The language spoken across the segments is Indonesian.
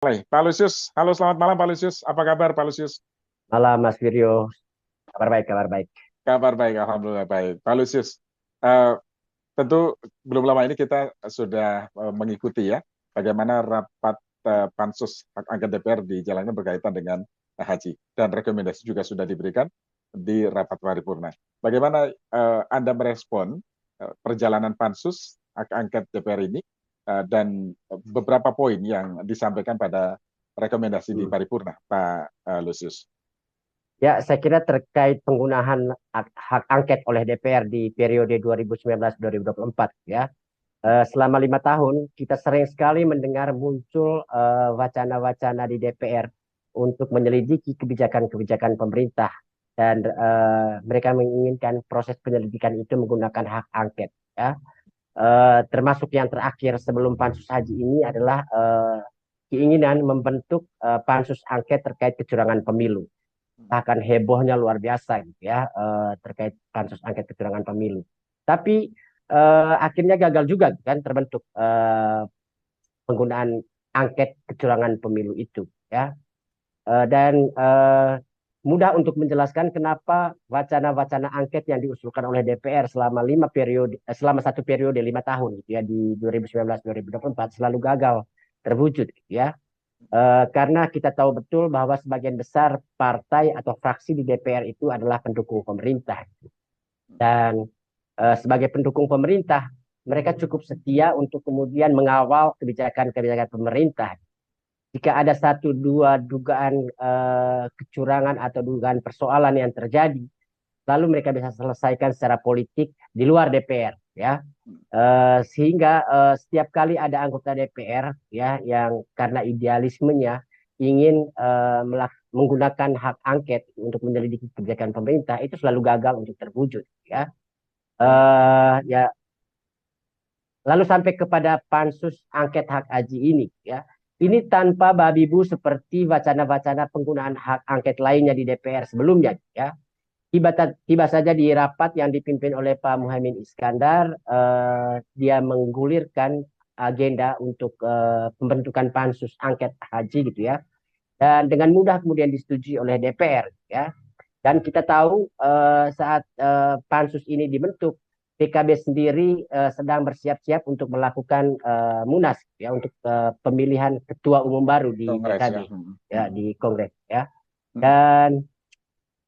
Pak Lusius, halo selamat malam Pak Lusius. Apa kabar Pak Lusius? Malam Mas Viryo, kabar baik, kabar baik. Kabar baik, Alhamdulillah baik. Pak Lusius, eh, tentu belum lama ini kita sudah mengikuti ya bagaimana rapat pansus hak angket DPR dijalankan berkaitan dengan haji dan rekomendasi juga sudah diberikan di rapat paripurna. Bagaimana Anda merespon perjalanan pansus hak angket DPR ini dan beberapa poin yang disampaikan pada rekomendasi di Hmm. paripurna, Pak Lusius? Ya, saya kira terkait penggunaan hak angket oleh DPR di periode 2019-2024 ya. Selama 5 tahun kita sering sekali mendengar muncul wacana-wacana di DPR untuk menyelidiki kebijakan-kebijakan pemerintah dan mereka menginginkan proses penyelidikan itu menggunakan hak angket ya. Termasuk yang terakhir sebelum pansus haji ini adalah keinginan membentuk pansus angket terkait kecurangan pemilu. Bahkan hebohnya luar biasa gitu ya, terkait pansus angket kecurangan pemilu. Tapi akhirnya gagal juga kan terbentuk penggunaan angket kecurangan pemilu itu ya. Dan mudah untuk menjelaskan kenapa wacana-wacana angket yang diusulkan oleh DPR selama 5 periode, selama 1 periode 5 tahun gitu ya di 2019-2024 selalu gagal terwujud gitu ya. Karena kita tahu betul bahwa sebagian besar partai atau fraksi di DPR itu adalah pendukung pemerintah. Dan sebagai pendukung pemerintah, mereka cukup setia untuk kemudian mengawal kebijakan-kebijakan pemerintah. Jika ada satu dua dugaan kecurangan atau dugaan persoalan yang terjadi, lalu mereka bisa selesaikan secara politik di luar DPR ya. Sehingga setiap kali ada anggota DPR ya yang karena idealismenya ingin menggunakan hak angket untuk menyelidiki kebijakan pemerintah itu selalu gagal untuk terwujud ya. Ya, lalu sampai kepada pansus angket hak haji ini ya. Ini tanpa babi bu seperti wacana-wacana penggunaan hak angket lainnya di DPR sebelumnya ya. Tiba saja di rapat yang dipimpin oleh Pak Muhaimin Iskandar, dia menggulirkan agenda untuk pembentukan pansus angket haji gitu ya, dan dengan mudah kemudian disetujui oleh DPR ya. Dan kita tahu saat pansus ini dibentuk, PKB sendiri sedang bersiap-siap untuk melakukan munas ya untuk pemilihan ketua umum baru di Kongres PKB ya. ya di Kongres ya. Dan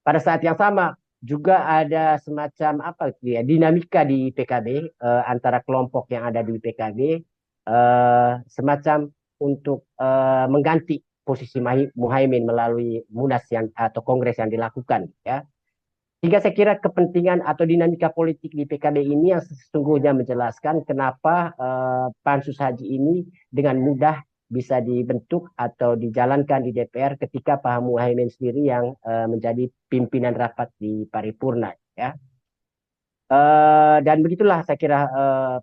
pada saat yang sama juga ada semacam apa gitu ya dinamika di PKB antara kelompok yang ada di PKB semacam untuk mengganti posisi Muhaimin melalui munas yang atau kongres yang dilakukan ya. Sehingga saya kira kepentingan atau dinamika politik di PKB ini yang sesungguhnya menjelaskan kenapa pansus haji ini dengan mudah bisa dibentuk atau dijalankan di DPR ketika Pak Muhaimin sendiri yang menjadi pimpinan rapat di paripurna ya. Dan begitulah saya kira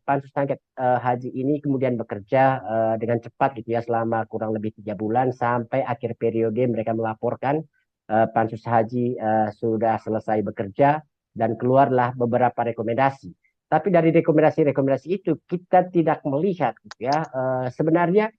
pansus angket haji ini kemudian bekerja dengan cepat gitu ya selama kurang lebih 3 bulan sampai akhir periode mereka melaporkan pansus haji sudah selesai bekerja dan keluarlah beberapa rekomendasi. Tapi dari rekomendasi-rekomendasi itu kita tidak melihat gitu ya sebenarnya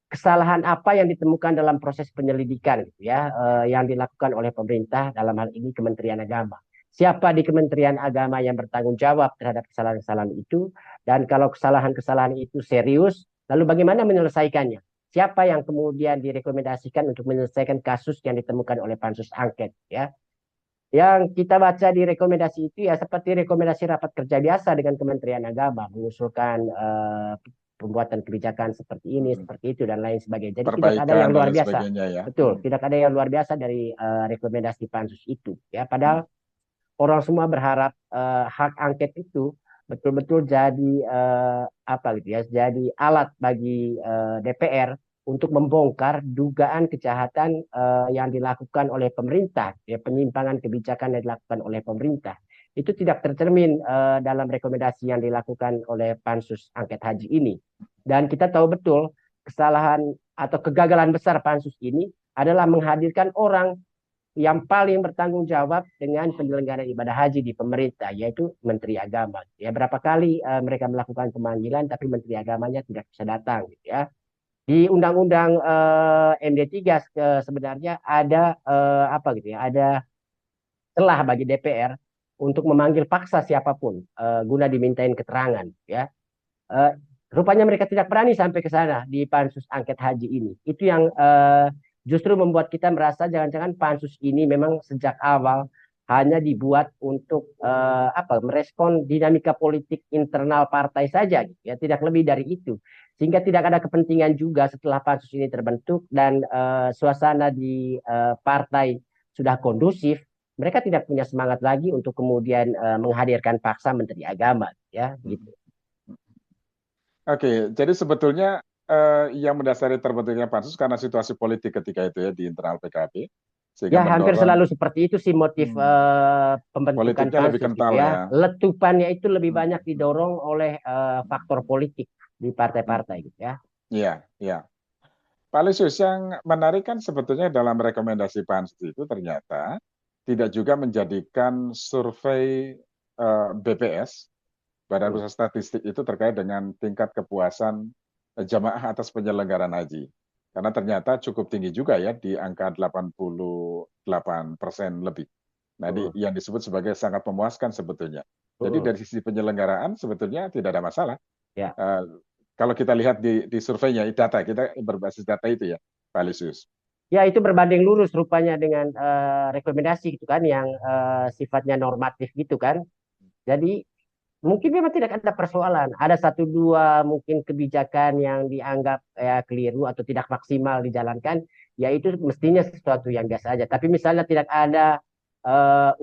kesalahan apa yang ditemukan dalam proses penyelidikan gitu ya yang dilakukan oleh pemerintah dalam hal ini Kementerian Agama. Siapa di Kementerian Agama yang bertanggung jawab terhadap kesalahan-kesalahan itu dan kalau kesalahan-kesalahan itu serius, lalu bagaimana menyelesaikannya? Siapa yang kemudian direkomendasikan untuk menyelesaikan kasus yang ditemukan oleh pansus angket ya? Yang kita baca di rekomendasi itu ya seperti rekomendasi rapat kerja biasa dengan Kementerian Agama mengusulkan pembuatan kebijakan seperti ini, seperti itu dan lain sebagainya. Jadi tidak ada Perbaikan yang dan luar lain biasa. sebagainya ya. Betul, tidak ada yang luar biasa dari rekomendasi pansus itu. Ya, padahal orang semua berharap hak angket itu betul-betul jadi apa gitu ya, jadi alat bagi DPR untuk membongkar dugaan kejahatan yang dilakukan oleh pemerintah, ya, penyimpangan kebijakan yang dilakukan oleh pemerintah. Itu tidak tercermin dalam rekomendasi yang dilakukan oleh pansus angket haji ini. Dan kita tahu betul kesalahan atau kegagalan besar pansus ini adalah menghadirkan orang yang paling bertanggung jawab dengan penyelenggaraan ibadah haji di pemerintah, yaitu Menteri Agama. Ya, berapa kali mereka melakukan pemanggilan, tapi Menteri Agamanya tidak bisa datang, gitu ya. Di Undang-Undang MD3 sebenarnya ada apa gitu ya, ada celah bagi DPR untuk memanggil paksa siapapun guna dimintain keterangan ya. Eh, Rupanya mereka tidak berani sampai ke sana di pansus angket haji ini. Itu yang justru membuat kita merasa jangan-jangan pansus ini memang sejak awal hanya dibuat untuk apa merespon dinamika politik internal partai saja gitu ya, tidak lebih dari itu. Sehingga tidak ada kepentingan juga setelah pansus ini terbentuk dan suasana di partai sudah kondusif, mereka tidak punya semangat lagi untuk kemudian menghadirkan paksa Menteri Agama ya gitu. Oke, jadi sebetulnya yang mendasari terbentuknya pansus karena situasi politik ketika itu ya di internal PKB, sehingga Ya, hampir mendorong selalu seperti itu sih motif hmm, pembentukan politiknya lebih pansus gitu kental ya. ya. Letupannya itu lebih Hmm, banyak hmm, didorong oleh faktor politik di hmm, partai-partai hmm. gitu ya. Iya, iya. Pak Lusius, yang menarik kan sebetulnya dalam rekomendasi pansus itu ternyata tidak juga menjadikan survei BPS, Badan Hmm. Pusat Statistik itu terkait dengan tingkat kepuasan jamaah atas penyelenggaraan haji. Karena ternyata cukup tinggi juga ya di angka 88% lebih. Nah, Hmm. yang disebut sebagai sangat memuaskan sebetulnya. Jadi Hmm. dari sisi penyelenggaraan sebetulnya tidak ada masalah. Ya. Eh, Kalau kita lihat di surveinya, data kita berbasis data itu ya, Pak Lusius. Ya, itu berbanding lurus rupanya dengan rekomendasi gitu kan yang sifatnya normatif gitu kan. Jadi mungkin memang tidak ada persoalan. Ada satu dua mungkin kebijakan yang dianggap ya, keliru atau tidak maksimal dijalankan, yaitu mestinya sesuatu yang biasa aja. Tapi misalnya tidak ada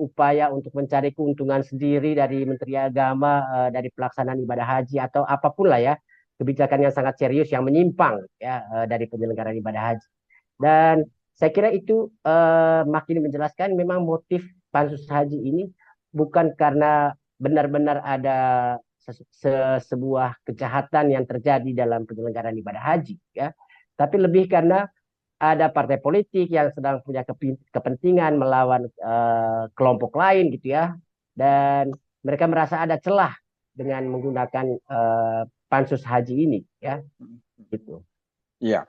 upaya untuk mencari keuntungan sendiri dari Menteri Agama dari pelaksanaan ibadah haji atau apapun lah ya, kebijakan yang sangat serius yang menyimpang ya dari penyelenggaraan ibadah haji. Dan saya kira itu makin menjelaskan memang motif pansus haji ini bukan karena benar-benar ada sebuah kejahatan yang terjadi dalam penyelenggaraan ibadah haji ya, tapi lebih karena ada partai politik yang sedang punya kepentingan melawan kelompok lain gitu ya, dan mereka merasa ada celah dengan menggunakan pansus haji ini ya gitu. Iya.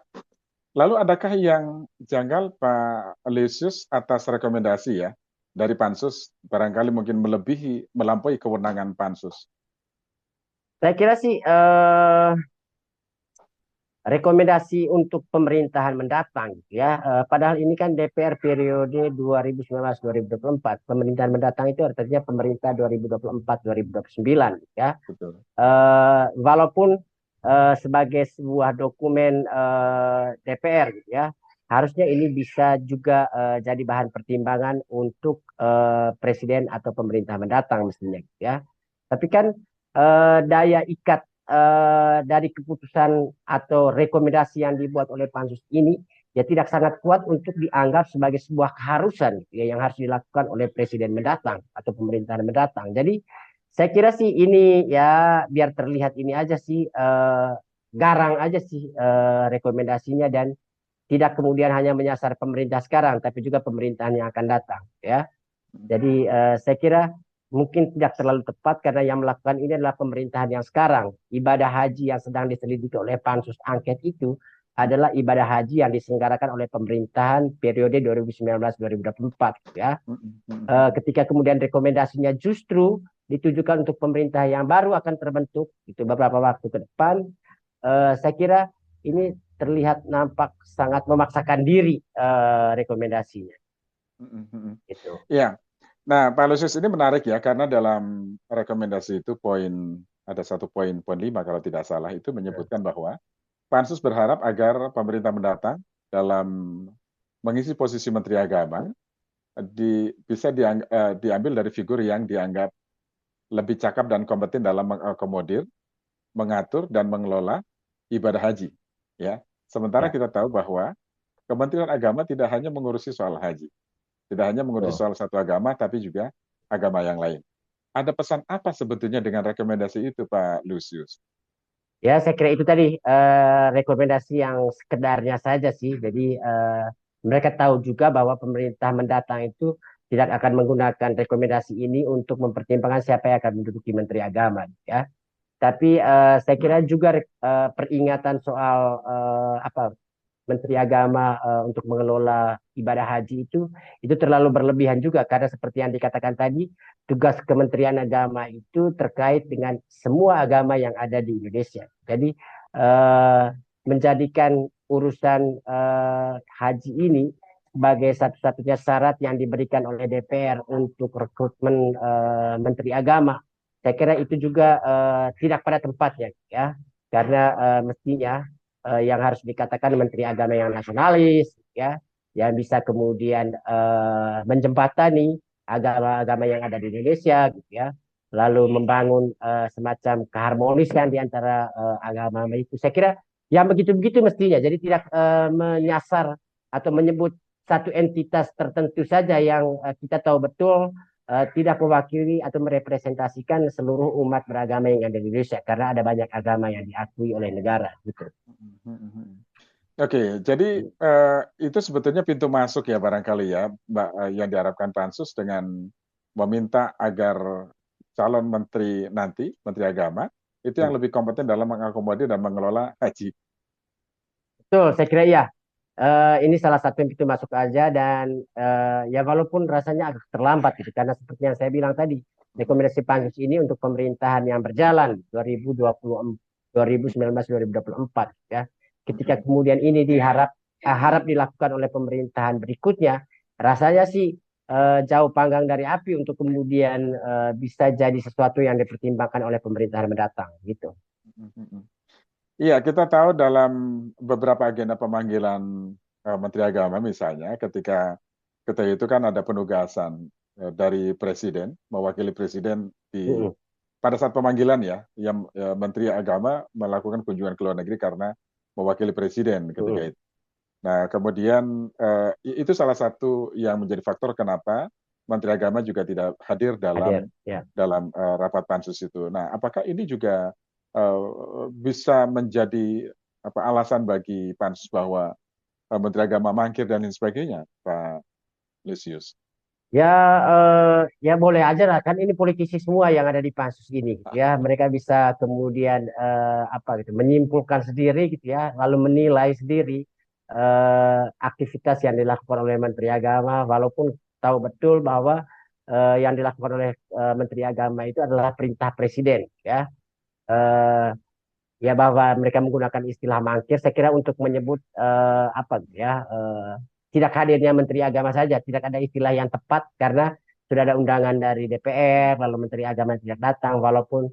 Lalu adakah yang janggal Pak Lusius atas rekomendasi ya dari Pansus barangkali mungkin melampaui kewenangan Pansus? Saya kira sih rekomendasi untuk pemerintahan mendatang gitu ya. Padahal ini kan DPR periode 2019-2024. Pemerintahan mendatang itu artinya pemerintah 2024-2029 ya. Betul. Walaupun sebagai sebuah dokumen DPR gitu ya, harusnya ini bisa juga jadi bahan pertimbangan untuk presiden atau pemerintah mendatang mestinya gitu ya. Tapi kan daya ikat dari keputusan atau rekomendasi yang dibuat oleh pansus ini ya tidak sangat kuat untuk dianggap sebagai sebuah keharusan ya, yang harus dilakukan oleh presiden mendatang atau pemerintahan mendatang. Jadi saya kira sih ini ya biar terlihat ini aja sih garang aja sih rekomendasinya dan tidak kemudian hanya menyasar pemerintah sekarang tapi juga pemerintahan yang akan datang ya. Jadi saya kira mungkin tidak terlalu tepat karena yang melakukan ini adalah pemerintahan yang sekarang. Ibadah haji yang sedang diselidiki oleh pansus angket itu adalah ibadah haji yang diselenggarakan oleh pemerintahan periode 2019-2024 ya. Ketika kemudian rekomendasinya justru ditujukan untuk pemerintah yang baru akan terbentuk itu beberapa waktu ke depan, saya kira ini terlihat nampak sangat memaksakan diri rekomendasinya itu. Ya, nah Pak Lusius ini menarik ya karena dalam rekomendasi itu ada satu poin 5 kalau tidak salah itu menyebutkan bahwa Pansus berharap agar pemerintah mendatang dalam mengisi posisi Menteri Agama bisa diambil dari figur yang dianggap lebih cakap dan kompeten dalam mengakomodir, mengatur dan mengelola ibadah haji. Ya, sementara Ya, kita tahu bahwa Kementerian Agama tidak hanya mengurusi soal haji, tidak hanya mengurusi betul. soal satu agama, tapi juga agama yang lain. Ada pesan apa sebetulnya dengan rekomendasi itu, Pak Lusius? Ya, saya kira itu tadi rekomendasi yang sekedarnya saja sih. Jadi mereka tahu juga bahwa pemerintah mendatang itu tidak akan menggunakan rekomendasi ini untuk mempertimbangkan siapa yang akan menduduki Menteri Agama, ya. Tapi saya kira juga peringatan soal Menteri Agama untuk mengelola ibadah haji itu terlalu berlebihan juga karena seperti yang dikatakan tadi, tugas Kementerian Agama itu terkait dengan semua agama yang ada di Indonesia. Jadi eh, menjadikan urusan haji ini sebagai satu-satunya syarat yang diberikan oleh DPR untuk rekrutmen Menteri Agama, saya kira itu juga tidak pada tempatnya, ya, karena mestinya yang harus dikatakan Menteri Agama yang nasionalis, ya, yang bisa kemudian menjembatani agama-agama yang ada di Indonesia, gitu ya, lalu membangun semacam keharmonisan di antara agama itu. Saya kira yang begitu-begitu mestinya, jadi tidak menyasar atau menyebut satu entitas tertentu saja yang kita tahu betul tidak mewakili atau merepresentasikan seluruh umat beragama yang ada di Indonesia karena ada banyak agama yang diakui oleh negara gitu. Oke, jadi itu sebetulnya pintu masuk ya barangkali ya, Mbak, yang diharapkan Pansus dengan meminta agar calon menteri nanti, Menteri Agama, itu yang Hmm. lebih kompeten dalam mengakomodir dan mengelola haji. Betul, saya kira iya. Ini salah satu pintu masuk aja dan ya walaupun rasanya agak terlambat gitu karena seperti yang saya bilang tadi rekomendasi pansus ini untuk pemerintahan yang berjalan 2020 2019-2024 ya. Ketika kemudian ini harap dilakukan oleh pemerintahan berikutnya, rasanya sih jauh panggang dari api untuk kemudian bisa jadi sesuatu yang dipertimbangkan oleh pemerintahan mendatang gitu. Iya, kita tahu dalam beberapa agenda pemanggilan Menteri Agama misalnya, ketika ketika itu kan ada penugasan dari Presiden, mewakili Presiden di Mm-mm, pada saat pemanggilan ya, yang Menteri Agama melakukan kunjungan ke luar negeri karena mewakili Presiden ketika mm-mm. itu. Nah, kemudian itu salah satu yang menjadi faktor kenapa Menteri Agama juga tidak hadir Hadir dalam ya. dalam rapat pansus itu. Nah, apakah ini juga bisa menjadi apa alasan bagi pansus bahwa Menteri Agama mangkir dan lain sebagainya, Pak Lusius? Ya, ya boleh aja lah kan ini politisi semua yang ada di pansus ini gitu ya. Mereka bisa kemudian apa gitu menyimpulkan sendiri gitu ya, lalu menilai sendiri aktivitas yang dilakukan oleh Menteri Agama walaupun tahu betul bahwa yang dilakukan oleh Menteri Agama itu adalah perintah presiden ya. Eh, ya bahwa mereka menggunakan istilah mangkir saya kira untuk menyebut apa gitu ya tidak hadirnya Menteri Agama saja tidak ada istilah yang tepat karena sudah ada undangan dari DPR lalu Menteri Agama tidak datang walaupun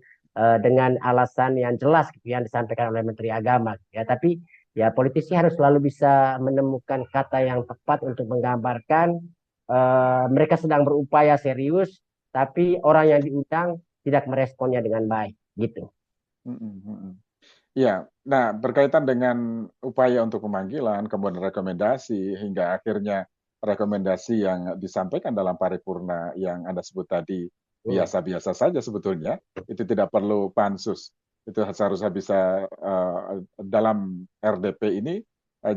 dengan alasan yang jelas gitu yang disampaikan oleh Menteri Agama gitu ya tapi ya politisi harus selalu bisa menemukan kata yang tepat untuk menggambarkan mereka sedang berupaya serius tapi orang yang diundang tidak meresponnya dengan baik gitu. Mm, mm, mm, mm. Ya, nah berkaitan dengan upaya untuk pemanggilan, kemudian rekomendasi, hingga akhirnya rekomendasi yang disampaikan dalam paripurna yang Anda sebut tadi Hmm. biasa-biasa saja sebetulnya, itu tidak perlu pansus. Itu seharusnya bisa dalam RDP ini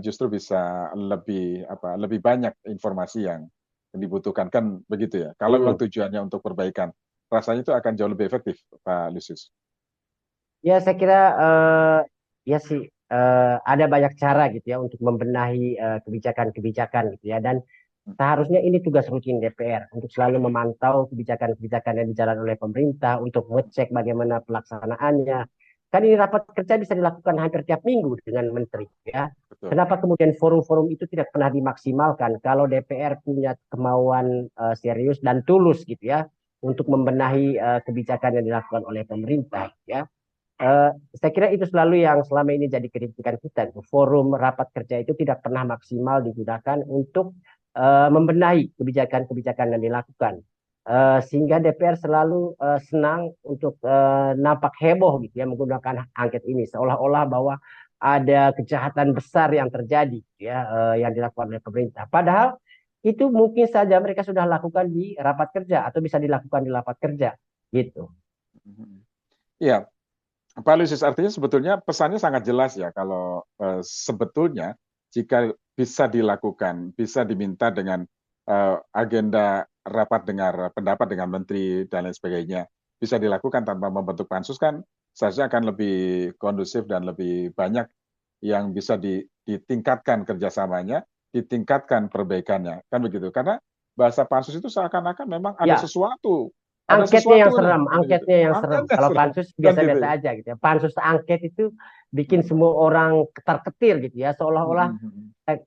justru bisa lebih apa lebih banyak informasi yang dibutuhkan kan begitu ya. Kalau memang Hmm. tujuannya untuk perbaikan, rasanya itu akan jauh lebih efektif, Pak Lusius. Ya, saya kira ya sih ada banyak cara gitu ya untuk membenahi kebijakan-kebijakan gitu ya. Dan seharusnya ini tugas rutin DPR untuk selalu memantau kebijakan-kebijakan yang dijalankan oleh pemerintah untuk mengecek bagaimana pelaksanaannya. Kan ini rapat kerja bisa dilakukan hampir tiap minggu dengan menteri ya. Betul. Kenapa kemudian forum-forum itu tidak pernah dimaksimalkan kalau DPR punya kemauan serius dan tulus gitu ya untuk membenahi kebijakan yang dilakukan oleh pemerintah ya. Saya kira itu selalu yang selama ini jadi kritikan kita. Forum rapat kerja itu tidak pernah maksimal digunakan untuk membenahi kebijakan-kebijakan yang dilakukan. Sehingga DPR selalu senang untuk nampak heboh gitu ya menggunakan angket ini seolah-olah bahwa ada kejahatan besar yang terjadi ya yang dilakukan oleh pemerintah. Padahal itu mungkin saja mereka sudah lakukan di rapat kerja atau bisa dilakukan di rapat kerja gitu. Iya, Pak Lusius, artinya sebetulnya pesannya sangat jelas ya kalau sebetulnya jika bisa dilakukan, bisa diminta dengan agenda rapat dengar pendapat dengan menteri dan lain sebagainya, bisa dilakukan tanpa membentuk pansus kan seharusnya akan lebih kondusif dan lebih banyak yang bisa ditingkatkan kerjasamanya, ditingkatkan perbaikannya, kan begitu. Karena bahasa pansus itu seakan-akan memang Ya, ada angketnya yang sesuatu nih, serem, gitu gitu. angketnya yang serem. Angkatnya Kalau serem, pansus kan gitu biasa-biasa ya. aja gitu ya. Pansus angket itu bikin semua orang ketar-ketir gitu ya, seolah-olah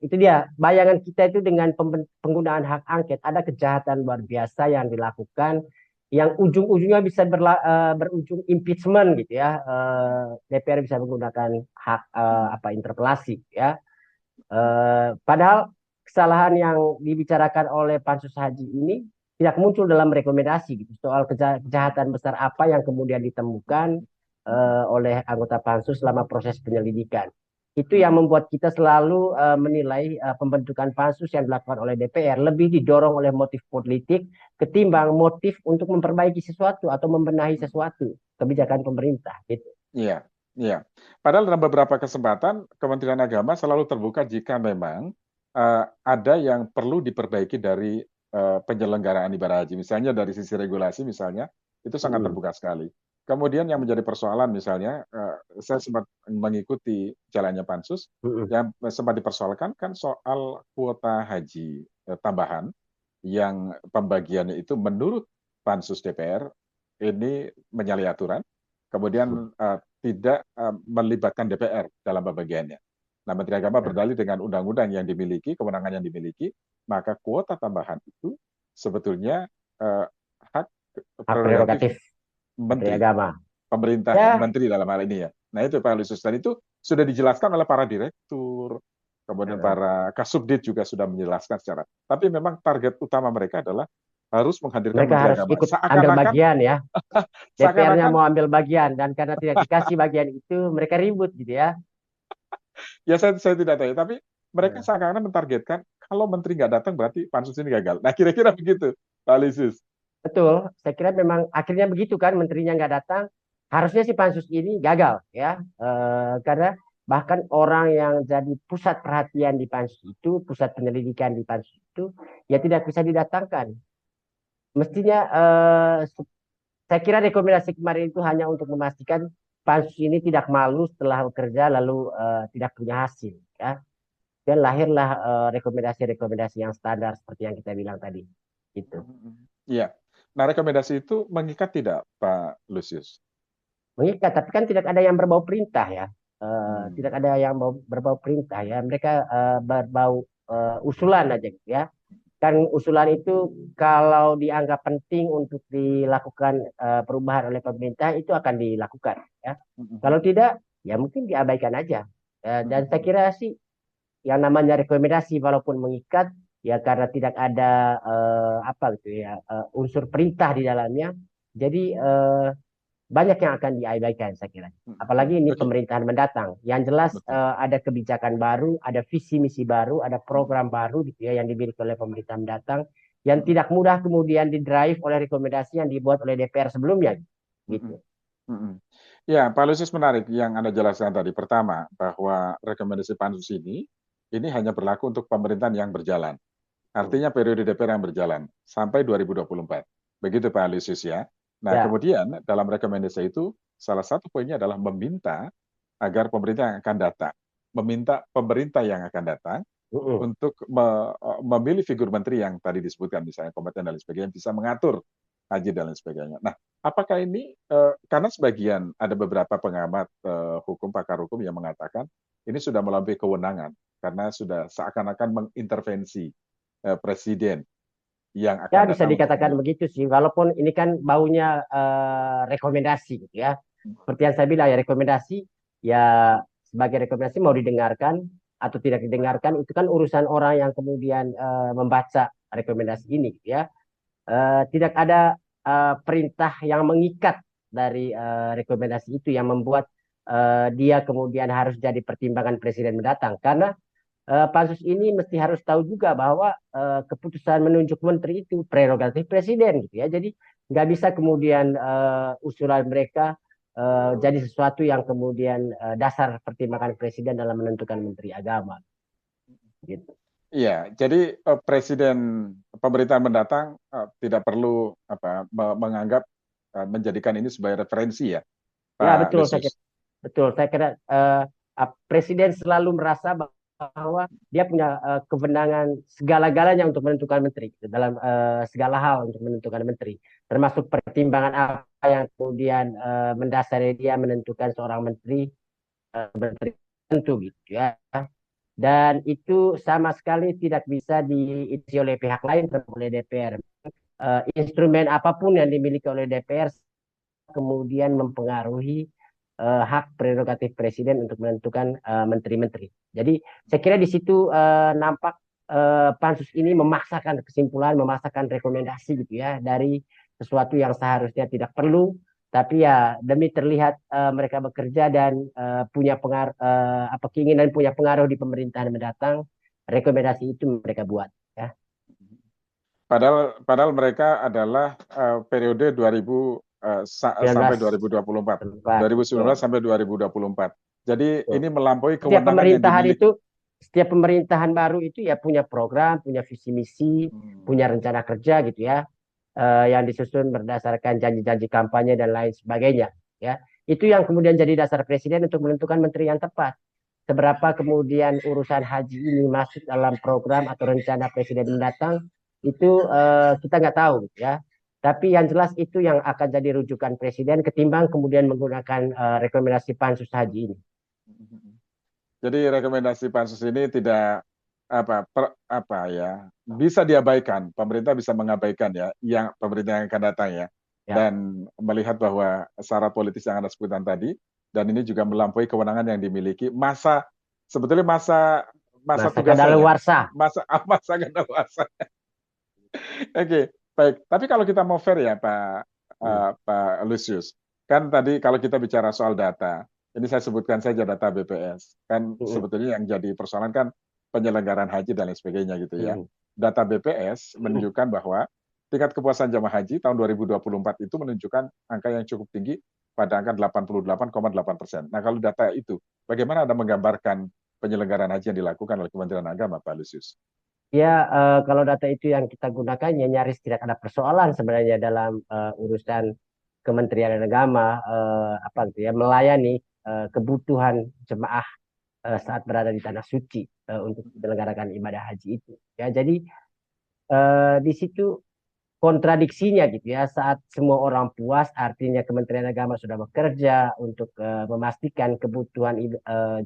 itu dia bayangan kita itu dengan penggunaan hak angket ada kejahatan luar biasa yang dilakukan yang ujung-ujungnya bisa berujung impeachment gitu ya. DPR bisa menggunakan hak apa interpelasi ya. Padahal kesalahan yang dibicarakan oleh Pansus Haji ini tidak muncul dalam rekomendasi gitu. Soal kejahatan besar apa yang kemudian ditemukan oleh anggota Pansus selama proses penyelidikan. Itu yang membuat kita selalu menilai pembentukan Pansus yang dilakukan oleh DPR lebih didorong oleh motif politik ketimbang motif untuk memperbaiki sesuatu atau membenahi sesuatu kebijakan pemerintah gitu. Iya, iya. Padahal dalam beberapa kesempatan Kementerian Agama selalu terbuka jika memang ada yang perlu diperbaiki dari penyelenggaraan ibadah haji. Misalnya dari sisi regulasi misalnya, itu sangat Mm-mm. terbuka sekali. Kemudian yang menjadi persoalan misalnya, saya sempat mengikuti jalannya Pansus, Mm-mm. yang sempat dipersoalkan kan soal kuota haji tambahan yang pembagiannya itu menurut Pansus DPR ini menyalahi aturan, kemudian tidak melibatkan DPR dalam pembagiannya. Nah, Menteri Agama Ya, berdalih dengan undang-undang yang dimiliki, kewenangan yang dimiliki, maka kuota tambahan itu sebetulnya hak hak prerogatif prerogatif Menteri menteri, Agama. pemerintah Ya, menteri dalam hal ini ya. Nah, itu Pak Lusius. Dan itu sudah dijelaskan oleh para direktur, kemudian para kasubdit juga sudah menjelaskan secara. Tapi memang target utama mereka adalah harus menghadirkan mereka Menteri harus Agama. ikut ambil Seakan-akan, bagian ya. DPR-nya seakan-akan mau ambil bagian dan karena tidak dikasih bagian itu mereka ribut gitu ya. ya saya tidak tahu, tapi mereka Nah, seakan-akan mentargetkan kalau menteri nggak datang berarti pansus ini gagal. Nah, kira-kira begitu, Pak Lusius. betul, saya kira memang akhirnya begitu kan menterinya nggak datang. Harusnya si pansus ini gagal ya. Karena bahkan orang yang jadi pusat perhatian di pansus itu, pusat penyelidikan di pansus itu, ya tidak bisa didatangkan. Mestinya saya kira rekomendasi kemarin itu hanya untuk memastikan pansus ini tidak malu setelah bekerja lalu tidak punya hasil ya. Dan lahirlah rekomendasi-rekomendasi yang standar seperti yang kita bilang tadi gitu. Iya. Nah, rekomendasi itu mengikat tidak, Pak Lusius? Mengikat tapi kan tidak ada yang berbau perintah ya. Tidak Hmm. ada yang berbau perintah ya, mereka berbau usulan aja gitu ya. Kan usulan itu kalau dianggap penting untuk dilakukan perubahan oleh pemerintah itu akan dilakukan ya. Kalau tidak ya mungkin diabaikan aja. Dan saya kira sih yang namanya rekomendasi walaupun mengikat ya karena tidak ada apa gitu ya unsur perintah di dalamnya. Jadi banyak yang akan diabaikan saya kira. Apalagi ini Oke. pemerintahan mendatang. Yang jelas Betul. ada kebijakan baru, ada visi misi baru, ada program baru gitu ya yang dimiliki oleh pemerintah mendatang yang tidak mudah kemudian didrive oleh rekomendasi yang dibuat oleh DPR sebelumnya gitu. Ya, Pak Lusius, menarik yang Anda jelaskan tadi. Pertama, bahwa rekomendasi pansus ini hanya berlaku untuk pemerintahan yang berjalan. Artinya periode DPR yang berjalan sampai 2024. Begitu Pak Lusius ya. Nah, Ya, kemudian dalam rekomendasi itu salah satu poinnya adalah meminta agar pemerintah yang akan datang, meminta pemerintah yang akan datang untuk memilih figur menteri yang tadi disebutkan, misalnya kompeten dan lain sebagainya, bisa mengatur haji dan lain sebagainya. Nah, apakah ini, karena sebagian ada beberapa pengamat hukum, pakar hukum yang mengatakan ini sudah melampaui kewenangan, karena sudah seakan-akan mengintervensi presiden yang ya akan bisa datang untuk dikatakan memilih. begitu sih. Walaupun ini kan baunya rekomendasi gitu ya. Seperti yang saya bilang ya rekomendasi ya sebagai rekomendasi mau didengarkan atau tidak didengarkan itu kan urusan orang yang kemudian membaca rekomendasi ini gitu ya. Tidak ada perintah yang mengikat dari rekomendasi itu yang membuat dia kemudian harus jadi pertimbangan presiden mendatang karena pansus ini mesti harus tahu juga bahwa keputusan menunjuk menteri itu prerogatif presiden gitu ya. Jadi nggak bisa kemudian usulan mereka jadi sesuatu yang kemudian dasar pertimbangan presiden dalam menentukan menteri agama gitu. Iya, jadi presiden pemerintahan mendatang tidak perlu menganggap menjadikan ini sebagai referensi ya, Ya, Pak betul. Lusius. Betul. Saya kira Presiden selalu merasa bahwa dia punya kewenangan segala-galanya untuk menentukan menteri dalam segala hal untuk menentukan menteri, termasuk pertimbangan apa yang kemudian mendasari dia menentukan seorang menteri tentu gitu ya. Dan itu sama sekali tidak bisa diisi oleh pihak lain, oleh DPR. Instrumen apapun yang dimiliki oleh DPR kemudian mempengaruhi hak prerogatif presiden untuk menentukan menteri-menteri. Jadi saya kira di situ nampak pansus ini memaksakan kesimpulan, memaksakan rekomendasi gitu ya dari sesuatu yang seharusnya tidak perlu, tapi ya demi terlihat mereka bekerja dan punya pengaruh apa keinginan punya pengaruh di pemerintahan mendatang, rekomendasi itu mereka buat ya. Padahal mereka adalah periode 2000 sampai 19 2024, tempat 2019 betul. sampai 2024. Jadi Betul. ini melampaui Setiap kewenangan yang pemerintahan dimiliki. itu, setiap pemerintahan baru itu ya punya program, punya visi misi, Hmm. punya rencana kerja gitu ya, yang disusun berdasarkan janji-janji kampanye dan lain sebagainya. Ya, itu yang kemudian jadi dasar presiden untuk menentukan menteri yang tepat. Seberapa kemudian urusan haji ini masuk dalam program atau rencana presiden mendatang, itu kita nggak tahu gitu ya. Tapi yang jelas itu yang akan jadi rujukan presiden ketimbang kemudian menggunakan rekomendasi pansus haji ini. Jadi rekomendasi pansus ini tidak apa ya bisa diabaikan. Pemerintah bisa mengabaikan ya yang pemerintah yang akan datang ya, Ya. dan melihat bahwa syarat politis yang Anda sebutkan tadi, dan ini juga melampaui kewenangan yang dimiliki sebetulnya masa Masa tugasnya ya, kadaluarsa. masa kadaluarsa. Oke, baik. Tapi kalau kita mau fair ya, Hmm. Pak Lucius, kan tadi kalau kita bicara soal data, ini saya sebutkan saja data BPS. Kan Hmm. sebetulnya yang jadi persoalan kan penyelenggaraan haji dan lain sebagainya gitu ya. Hmm. Data BPS Hmm. menunjukkan bahwa tingkat kepuasan jamaah haji tahun 2024 itu menunjukkan angka yang cukup tinggi pada angka 88,8%. Nah, kalau data itu, bagaimana Anda menggambarkan penyelenggaraan haji yang dilakukan oleh Kementerian Agama, Pak Lucius? Ya, kalau data itu yang kita gunakan ya nyaris tidak ada persoalan sebenarnya dalam urusan Kementerian Agama apa gitu ya melayani kebutuhan jemaah saat berada di tanah suci untuk menyelenggarakan ibadah haji itu. Ya, jadi di situ kontradiksinya gitu ya saat semua orang puas artinya Kementerian Agama sudah bekerja untuk memastikan kebutuhan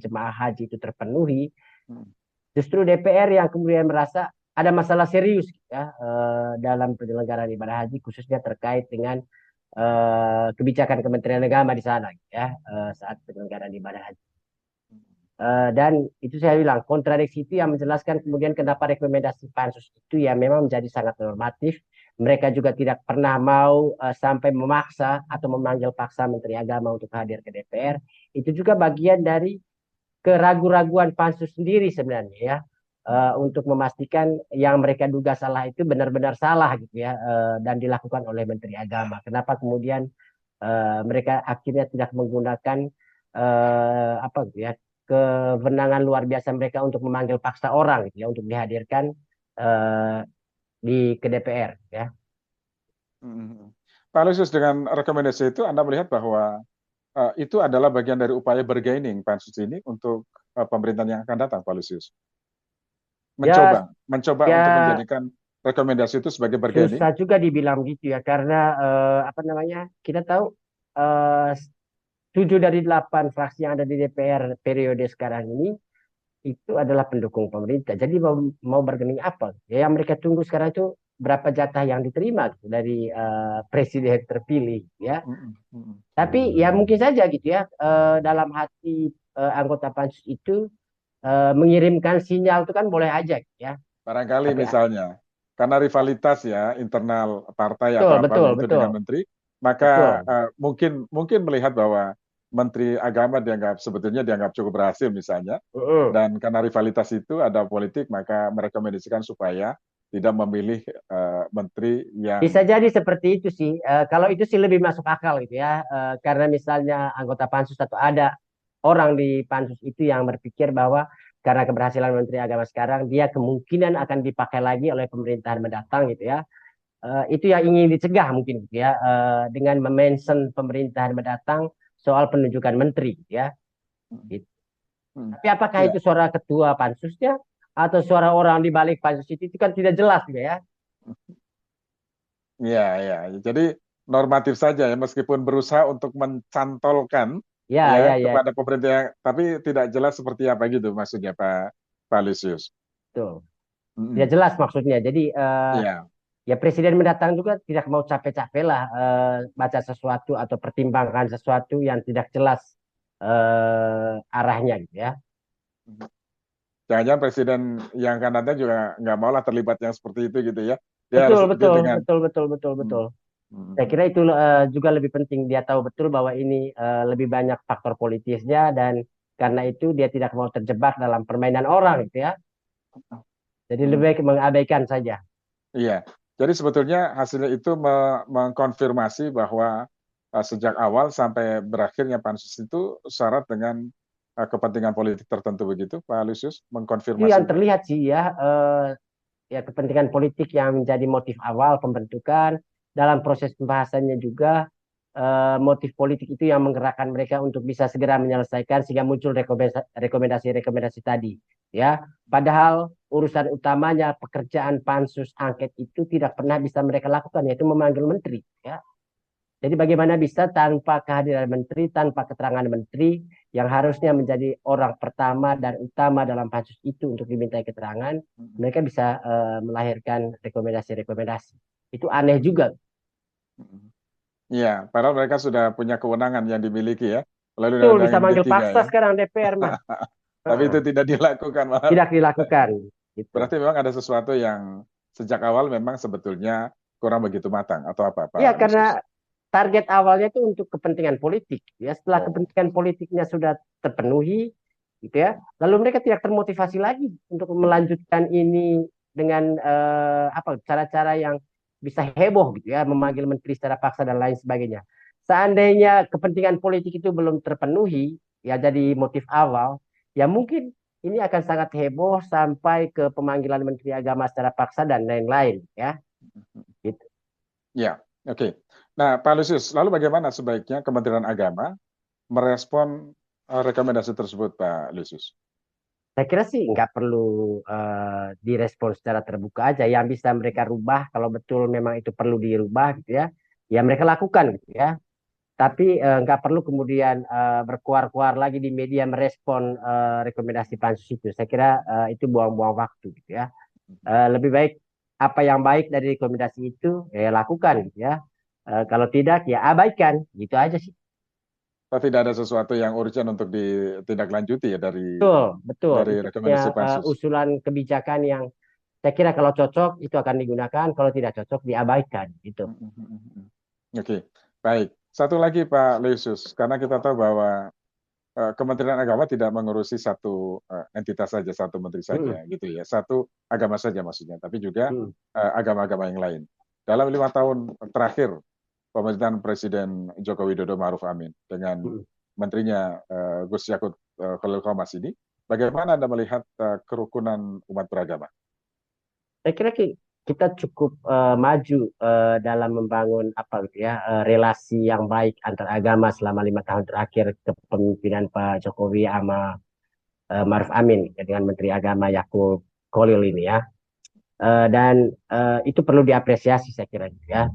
jemaah haji itu terpenuhi. Hmm. Justru DPR yang kemudian merasa ada masalah serius ya dalam penyelenggaraan ibadah haji khususnya terkait dengan kebijakan Kementerian Agama di sana ya saat penyelenggaraan ibadah haji. Dan itu saya bilang kontradiksi itu yang menjelaskan kemudian kenapa rekomendasi pansus itu ya memang menjadi sangat normatif. Mereka juga tidak pernah mau sampai memaksa atau memanggil paksa Menteri Agama untuk hadir ke DPR. Itu juga bagian dari keraguan-raguan pansus sendiri sebenarnya ya untuk memastikan yang mereka duga salah itu benar-benar salah gitu ya dan dilakukan oleh Menteri Agama. Kenapa kemudian mereka akhirnya tidak menggunakan apa gitu ya kewenangan luar biasa mereka untuk memanggil paksa orang gitu ya untuk dihadirkan uh, ke DPR ya. Hmm. Pak Lusius, dengan rekomendasi itu Anda melihat bahwa itu adalah bagian dari upaya bargaining pansus ini untuk pemerintahan yang akan datang, Pak Lusius. Ya, Mencoba untuk ya menjadikan rekomendasi itu sebagai bargaining. susah juga dibilang gitu ya karena apa namanya kita tahu uh, 7 dari 8 fraksi yang ada di DPR periode sekarang ini itu adalah pendukung pemerintah. Jadi mau bargaining apa? Ya yang mereka tunggu sekarang itu berapa jatah yang diterima gitu, dari presiden terpilih ya. Mm, mm, mm. Tapi ya mungkin saja gitu ya dalam hati anggota pansus itu mengirimkan sinyal itu kan boleh aja gitu ya. Barangkali Tapi misalnya, karena rivalitas ya internal partai betul atau apa betul yaitu betul dengan menteri, maka betul. mungkin melihat bahwa menteri agama sebetulnya dianggap cukup berhasil misalnya, Mm-mm. dan karena rivalitas itu ada politik, maka merekomendasikan supaya tidak memilih menteri Bisa yang jadi seperti itu sih. Kalau itu sih lebih masuk akal gitu ya. Karena misalnya anggota pansus atau ada orang di pansus itu yang berpikir bahwa karena keberhasilan Menteri Agama sekarang, dia kemungkinan akan dipakai lagi oleh pemerintahan mendatang gitu ya. Itu yang ingin dicegah mungkin gitu ya. Dengan memention pemerintahan mendatang soal penunjukan menteri, ya. Hmm. Gitu. Hmm. Tapi apakah Ya, itu suara ketua pansusnya atau suara orang di balik pansus itu kan tidak jelas, ya. ya, ya. Jadi normatif saja ya, meskipun berusaha untuk mencantolkan Ya, ya ya, ya, kepada pemerintah, tapi tidak jelas seperti apa gitu maksudnya Pak Lusius. betul. Tidak Mm-mm. jelas maksudnya. Jadi Iya. ya presiden mendatang juga tidak mau capek-capek lah baca sesuatu atau pertimbangkan sesuatu yang tidak jelas arahnya gitu ya. Jangan-jangan presiden yang akan datang juga nggak mau lah terlibat yang seperti itu gitu ya. Betul, Dia betul, dengan betul, betul, betul, Hmm. betul. Saya Hmm. kira itu juga lebih penting. Dia tahu betul bahwa ini lebih banyak faktor politisnya dan karena itu dia tidak mau terjebak dalam permainan orang gitu ya. Jadi lebih Hmm. baik mengabaikan saja. Iya. Jadi sebetulnya hasilnya itu mengkonfirmasi bahwa sejak awal sampai berakhirnya pansus itu syarat dengan kepentingan politik tertentu begitu, Pak Lusius, Itu mengkonfirmasi yang itu. terlihat sih ya. Ya kepentingan politik yang menjadi motif awal pembentukan dalam proses pembahasannya juga motif politik itu yang menggerakkan mereka untuk bisa segera menyelesaikan sehingga muncul rekomendasi-rekomendasi tadi ya padahal urusan utamanya pekerjaan pansus angket itu tidak pernah bisa mereka lakukan yaitu memanggil menteri ya jadi bagaimana bisa tanpa kehadiran menteri, tanpa keterangan menteri yang harusnya menjadi orang pertama dan utama dalam pansus itu untuk dimintai keterangan, Hmm. mereka bisa melahirkan rekomendasi-rekomendasi. Itu aneh juga. Hmm. Iya, padahal mereka sudah punya kewenangan yang dimiliki ya, melalui Betul, Undang-Undang bisa md manggil tiga paksa ya. sekarang DPR mah. Tapi itu tidak dilakukan malah. Tidak dilakukan. Gitu. Berarti memang ada sesuatu yang sejak awal memang sebetulnya kurang begitu matang atau apa, Ya, Pak karena Lusius? target awalnya itu untuk kepentingan politik. Ya, setelah Oh. kepentingan politiknya sudah terpenuhi, gitu ya, lalu mereka tidak termotivasi lagi untuk melanjutkan ini dengan apa cara-cara yang bisa heboh gitu ya, memanggil menteri secara paksa dan lain sebagainya. Seandainya kepentingan politik itu belum terpenuhi, ya jadi motif awal, ya mungkin ini akan sangat heboh sampai ke pemanggilan menteri agama secara paksa dan lain-lain, ya. Gitu. Ya, oke. Nah, Pak Lusius, lalu bagaimana sebaiknya Kementerian Agama merespon rekomendasi tersebut, Pak Lusius? Saya kira sih nggak perlu direspon secara terbuka aja. Yang bisa mereka rubah kalau betul memang itu perlu dirubah gitu ya, ya mereka lakukan gitu ya. Tapi nggak perlu kemudian berkuar-kuar lagi di media merespon rekomendasi pansus itu. Saya kira itu buang-buang waktu gitu ya. Lebih baik apa yang baik dari rekomendasi itu ya lakukan gitu ya. Kalau tidak ya abaikan gitu aja sih. Atau tidak ada sesuatu yang urgent untuk ditindaklanjuti ya Betul, betul. dari Itu hanya rekomendasi pansus? usulan kebijakan yang saya kira kalau cocok itu akan digunakan, kalau tidak cocok diabaikan gitu. Oke, baik. Satu lagi Pak Lusius, karena kita tahu bahwa Kementerian Agama tidak mengurusi satu entitas saja, satu menteri Hmm, saja, gitu ya, satu agama saja maksudnya, tapi juga hmm, agama-agama yang lain. Dalam 5 tahun terakhir pemerintahan Presiden Joko Widodo Ma'ruf Amin dengan hmm. menterinya Gus Yakut Khalil Qomas ini, bagaimana Anda melihat kerukunan umat beragama? Saya kira kita cukup maju dalam membangun apa gitu ya relasi yang baik antar agama selama 5 tahun terakhir kepemimpinan Pak Jokowi sama Maruf Amin ya, dengan Menteri Agama Yakut Khalil ini ya. Dan itu perlu diapresiasi saya kira gitu ya.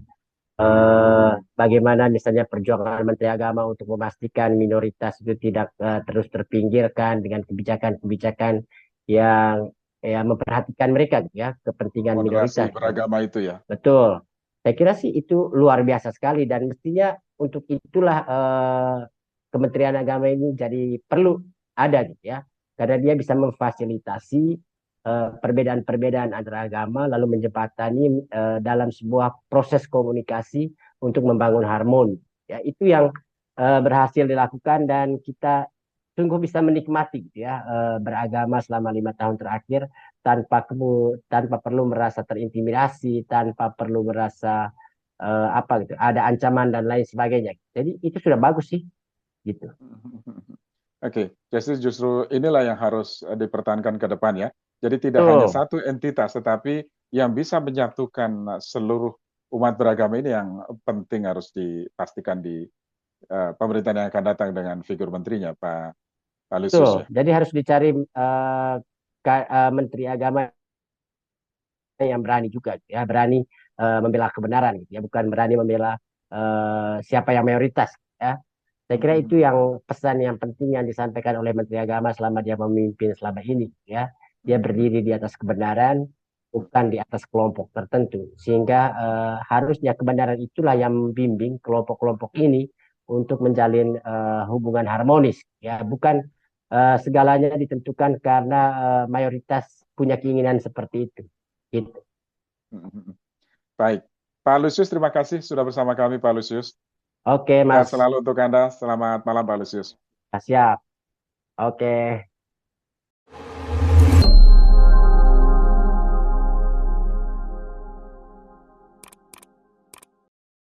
Bagaimana misalnya perjuangan Menteri Agama untuk memastikan minoritas itu tidak terus terpinggirkan dengan kebijakan-kebijakan yang ya memperhatikan mereka gitu ya kepentingan Moderasi minoritas. beragama itu ya. Betul. Saya kira sih itu luar biasa sekali dan mestinya untuk itulah Kementerian Agama ini jadi perlu ada gitu ya. Karena dia bisa memfasilitasi perbedaan-perbedaan antara agama lalu menjembatani dalam sebuah proses komunikasi untuk membangun harmoni. Ya, itu yang berhasil dilakukan dan kita sungguh bisa menikmati gitu ya beragama selama 5 tahun terakhir tanpa perlu merasa terintimidasi, tanpa perlu merasa apa gitu, ada ancaman dan lain sebagainya. Jadi itu sudah bagus sih, gitu. Oke, jadi justru inilah yang harus dipertahankan ke depan ya. Jadi tidak hanya Betul, satu entitas, tetapi yang bisa menyatukan seluruh umat beragama ini yang penting harus dipastikan pemerintahan yang akan datang dengan figur menterinya, Pak Lusius Betul. ya. Jadi harus dicari Menteri Agama yang berani juga, ya berani membela kebenaran, gitu ya, bukan berani membela siapa yang mayoritas, ya. Saya kira itu yang pesan yang penting yang disampaikan oleh Menteri Agama selama dia memimpin selama ini, ya. Dia berdiri di atas kebenaran, bukan di atas kelompok tertentu, sehingga harusnya kebenaran itulah yang membimbing kelompok-kelompok ini untuk menjalin hubungan harmonis, ya, bukan segalanya ditentukan karena mayoritas punya keinginan seperti itu. Gitu. Baik, Pak Lusius, terima kasih sudah bersama kami, Pak Lusius. Oke, Sehat Mas. selalu untuk Anda. Selamat malam, Pak Lusius. Siap. Oke.